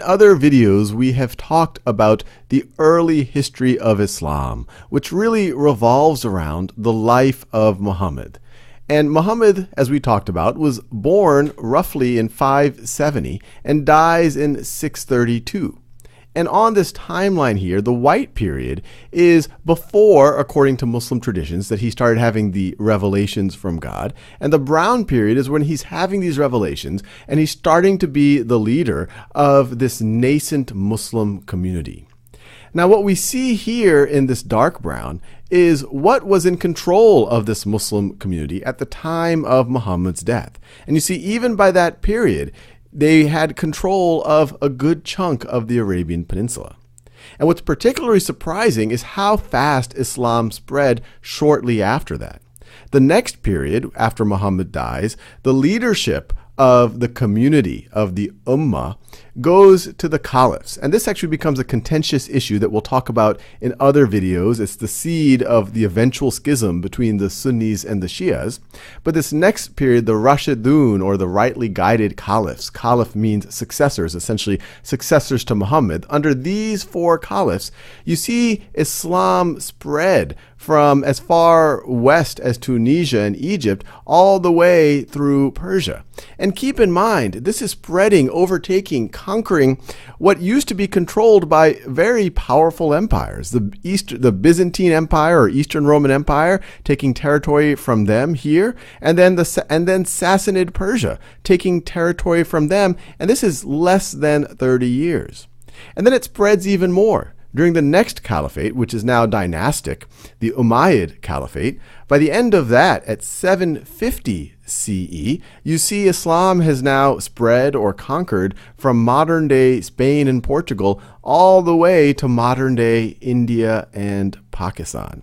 other videos, we have talked about the early history of Islam, which really revolves around the life of Muhammad. And Muhammad, as we talked about, was born roughly in 570 and dies in 632. And on this timeline here, the white period is before, according to Muslim traditions, that he started having the revelations from God. And the brown period is when he's having these revelations and he's starting to be the leader of this nascent Muslim community. Now, what we see here in this dark brown is what was in control of this Muslim community at the time of Muhammad's death. And you see, even by that period, they had control of a good chunk of the Arabian Peninsula. And what's particularly surprising is how fast Islam spread shortly after that. The next period, after Muhammad dies, the leadership of the community of the Ummah goes to the caliphs. And this actually becomes a contentious issue that we'll talk about in other videos. It's the seed of the eventual schism between the Sunnis and the Shias. But this next period, the Rashidun, or the rightly guided caliphs, caliph means successors, essentially successors to Muhammad. Under these four caliphs, you see Islam spread from as far west as Tunisia and Egypt all the way through Persia. And keep in mind, this is spreading, overtaking, conquering what used to be controlled by very powerful empires. The Byzantine Empire or Eastern Roman Empire taking territory from them here, and then Sassanid Persia taking territory from them, and this is less than 30 years. And then it spreads even more. During the next caliphate, which is now dynastic, the Umayyad Caliphate, by the end of that, at 750 CE, you see Islam has now spread or conquered from modern-day Spain and Portugal all the way to modern-day India and Pakistan.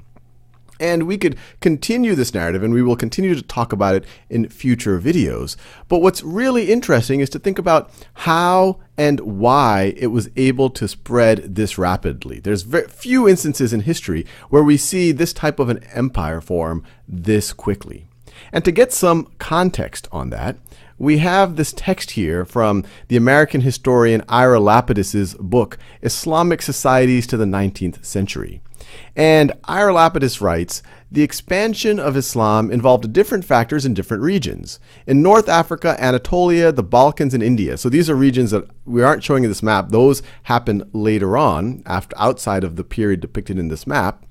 And we could continue this narrative, and we will continue to talk about it in future videos. But what's really interesting is to think about how and why it was able to spread this rapidly. There's very few instances in history where we see this type of an empire form this quickly. And to get some context on that, we have this text here from the American historian Ira Lapidus's book, Islamic Societies to the 19th Century. And Ira Lapidus writes, the expansion of Islam involved different factors in different regions. In North Africa, Anatolia, the Balkans, and India. So these are regions that we aren't showing in this map. Those happened later on, outside of the period depicted in this map.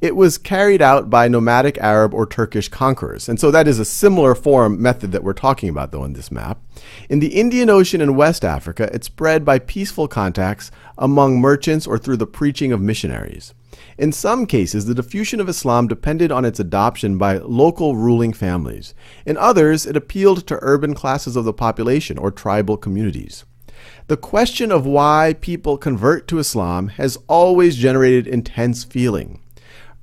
It was carried out by nomadic Arab or Turkish conquerors. And so that is a similar method that we're talking about, though, in this map. In the Indian Ocean and West Africa, it spread by peaceful contacts among merchants or through the preaching of missionaries. In some cases, the diffusion of Islam depended on its adoption by local ruling families. In others, it appealed to urban classes of the population or tribal communities. The question of why people convert to Islam has always generated intense feeling.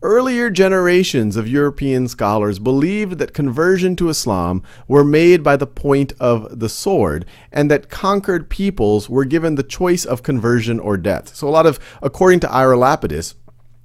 Earlier generations of European scholars believed that conversion to Islam were made by the point of the sword, and that conquered peoples were given the choice of conversion or death. So according to Ira Lapidus,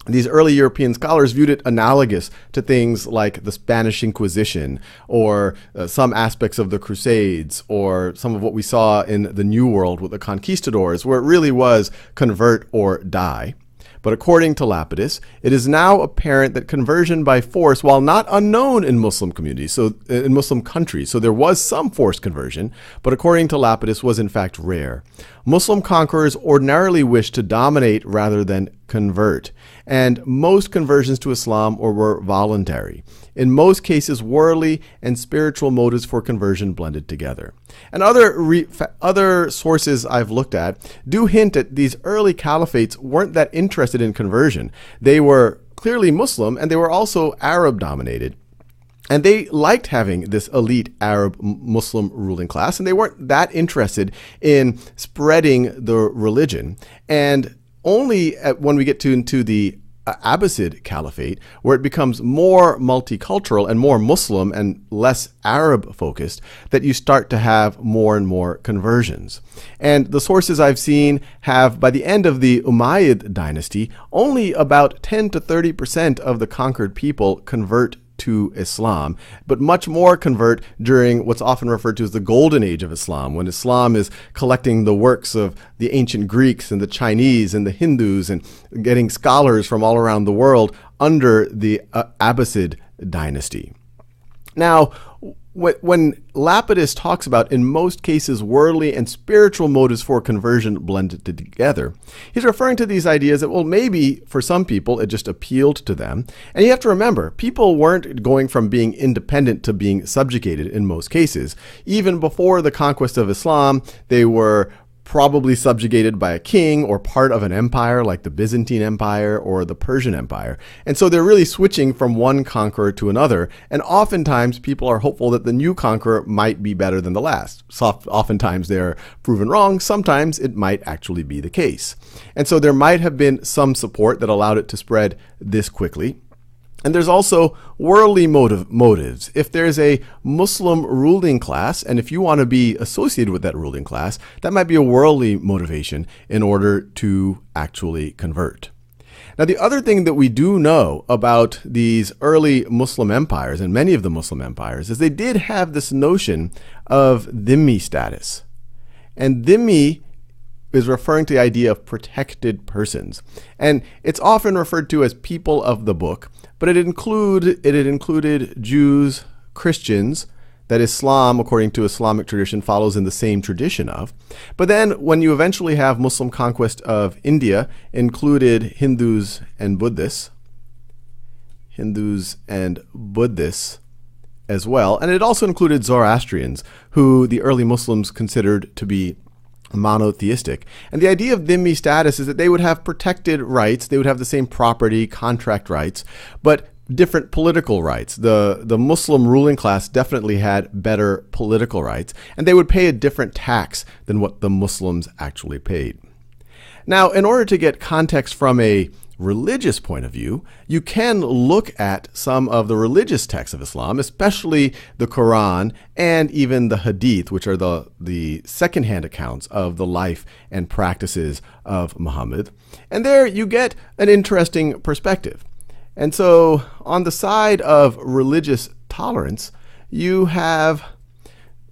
these early European scholars viewed it analogous to things like the Spanish Inquisition or some aspects of the Crusades or some of what we saw in the New World with the conquistadors, where it really was convert or die. But according to Lapidus, it is now apparent that conversion by force, while not unknown in Muslim communities, in Muslim countries, so there was some forced conversion, but according to Lapidus was in fact rare. Muslim conquerors ordinarily wished to dominate rather than convert, and most conversions to Islam were voluntary. In most cases, worldly and spiritual motives for conversion blended together. And other sources I've looked at do hint that these early caliphates weren't that interested in conversion. They were clearly Muslim, and they were also Arab-dominated. And they liked having this elite Arab Muslim ruling class, and they weren't that interested in spreading the religion. And only when we get into the Abbasid Caliphate, where it becomes more multicultural and more Muslim and less Arab focused, that you start to have more and more conversions. And the sources I've seen have, by the end of the Umayyad dynasty, only about 10 to 30% of the conquered people convert to Islam, but much more convert during what's often referred to as the Golden Age of Islam, when Islam is collecting the works of the ancient Greeks and the Chinese and the Hindus and getting scholars from all around the world under the Abbasid dynasty. Now, when Lapidus talks about, in most cases, worldly and spiritual motives for conversion blended together, he's referring to these ideas that, well, maybe for some people it just appealed to them. And you have to remember, people weren't going from being independent to being subjugated in most cases. Even before the conquest of Islam, they were probably subjugated by a king or part of an empire like the Byzantine Empire or the Persian Empire. And so they're really switching from one conqueror to another. And oftentimes people are hopeful that the new conqueror might be better than the last. So oftentimes they're proven wrong. Sometimes it might actually be the case. And so there might have been some support that allowed it to spread this quickly. And there's also worldly motives. If there's a Muslim ruling class, and if you want to be associated with that ruling class, that might be a worldly motivation in order to actually convert. Now, the other thing that we do know about these early Muslim empires, and many of the Muslim empires, is they did have this notion of dhimmi status. And dhimmi is referring to the idea of protected persons. And it's often referred to as people of the book, but it had included Jews, Christians, that Islam, according to Islamic tradition, follows in the same tradition of. But then when you eventually have Muslim conquest of India, included Hindus and Buddhists as well. And it also included Zoroastrians, who the early Muslims considered to be monotheistic. And the idea of dhimmi status is that they would have protected rights, they would have the same property, contract rights, but different political rights. The Muslim ruling class definitely had better political rights, and they would pay a different tax than what the Muslims actually paid. Now, in order to get context from a religious point of view, you can look at some of the religious texts of Islam, especially the Quran and even the Hadith, which are the secondhand accounts of the life and practices of Muhammad. And there you get an interesting perspective. And so on the side of religious tolerance, you have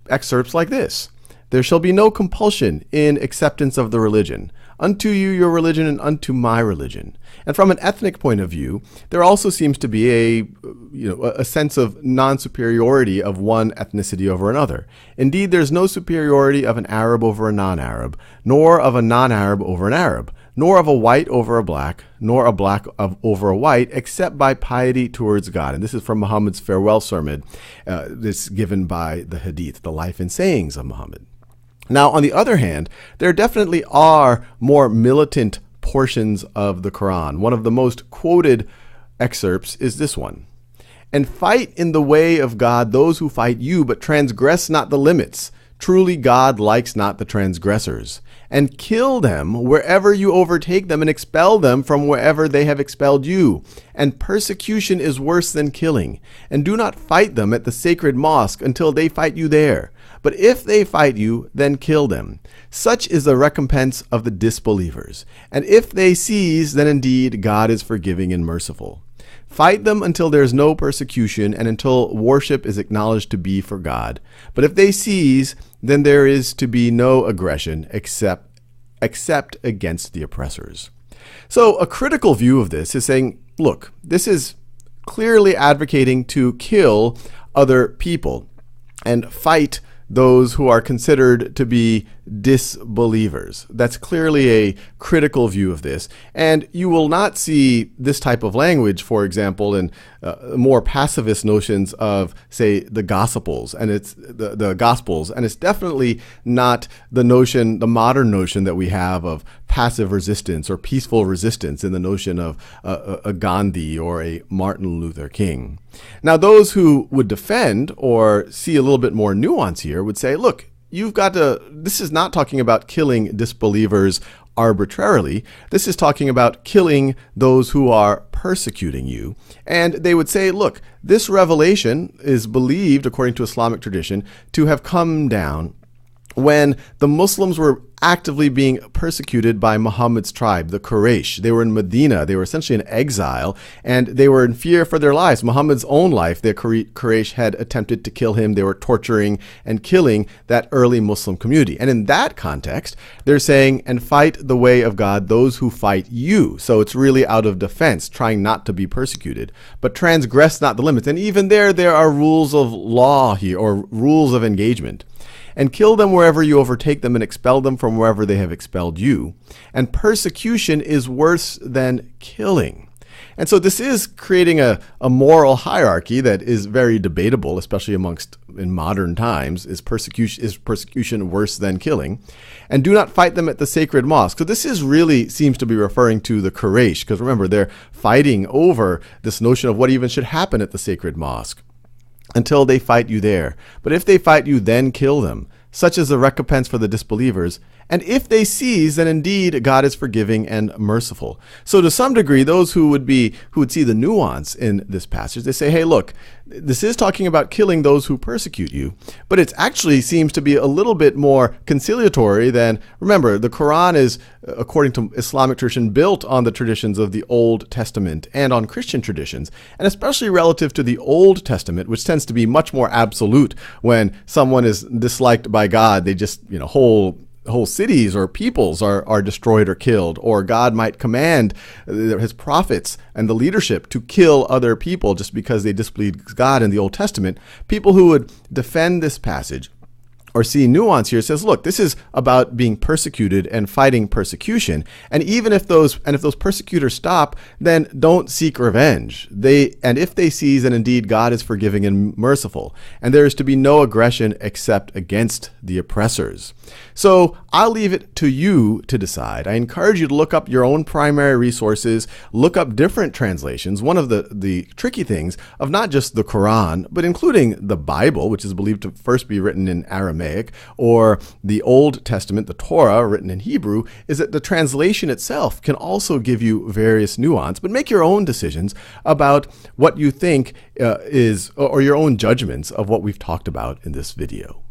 excerpts like this. There shall be no compulsion in acceptance of the religion. Unto you your religion, and unto my religion. And from an ethnic point of view, there also seems to be a sense of non-superiority of one ethnicity over another. Indeed, there's no superiority of an Arab over a non-Arab, nor of a non-Arab over an Arab, nor of a white over a black, nor a black over a white, except by piety towards God. And this is from Muhammad's farewell sermon, this given by the Hadith, the life and sayings of Muhammad. Now, on the other hand, there definitely are more militant portions of the Quran. One of the most quoted excerpts is this one. And fight in the way of God those who fight you, but transgress not the limits. Truly God likes not the transgressors. And kill them wherever you overtake them, and expel them from wherever they have expelled you. And persecution is worse than killing. And do not fight them at the sacred mosque until they fight you there. But if they fight you, then kill them. Such is the recompense of the disbelievers. And if they cease, then indeed God is forgiving and merciful. Fight them until there is no persecution and until worship is acknowledged to be for God. But if they cease, then there is to be no aggression except against the oppressors. So a critical view of this is saying, look, this is clearly advocating to kill other people and fight those who are considered to be disbelievers. That's clearly a critical view of this. And you will not see this type of language, for example, in more pacifist notions of, say, the Gospels, and it's the Gospels, and it's definitely not the modern notion that we have of passive resistance or peaceful resistance in the notion of a Gandhi or a Martin Luther King. Now, those who would defend or see a little bit more nuance here would say, look, this is not talking about killing disbelievers arbitrarily. This is talking about killing those who are persecuting you. And they would say, look, this revelation is believed, according to Islamic tradition, to have come down when the Muslims were actively being persecuted by Muhammad's tribe, the Quraysh. They were in Medina. They were essentially in exile, and they were in fear for their lives. Muhammad's own life, the Quraysh had attempted to kill him. They were torturing and killing that early Muslim community. And in that context, they're saying, and fight the way of God those who fight you. So it's really out of defense, trying not to be persecuted. But transgress not the limits. And even there are rules of law here, or rules of engagement. And kill them wherever you overtake them, and expel them from wherever they have expelled you. And persecution is worse than killing. And so this is creating a moral hierarchy that is very debatable, especially in modern times. Is persecution worse than killing? And do not fight them at the sacred mosque. So this is really seems to be referring to the Quraysh, because remember, they're fighting over this notion of what even should happen at the sacred mosque until they fight you there. But if they fight you, then kill them. Such is the recompense for the disbelievers. And if they cease, then indeed God is forgiving and merciful. So to some degree, those who would see the nuance in this passage, they say, hey, look, this is talking about killing those who persecute you, but it actually seems to be a little bit more conciliatory than, remember, the Quran is, according to Islamic tradition, built on the traditions of the Old Testament and on Christian traditions, and especially relative to the Old Testament, which tends to be much more absolute. When someone is disliked by God, they just, whole cities or peoples are destroyed or killed, or God might command his prophets and the leadership to kill other people just because they displeased God in the Old Testament. People who would defend this passage or see nuance here says, look, this is about being persecuted and fighting persecution. And even if those persecutors stop, then don't seek revenge. And if they cease, then indeed God is forgiving and merciful. And there is to be no aggression except against the oppressors. So I'll leave it to you to decide. I encourage you to look up your own primary resources, look up different translations. One of the tricky things of not just the Quran, but including the Bible, which is believed to first be written in Aramaic, or the Old Testament, the Torah, written in Hebrew, is that the translation itself can also give you various nuance. But make your own decisions about what you think or your own judgments of what we've talked about in this video.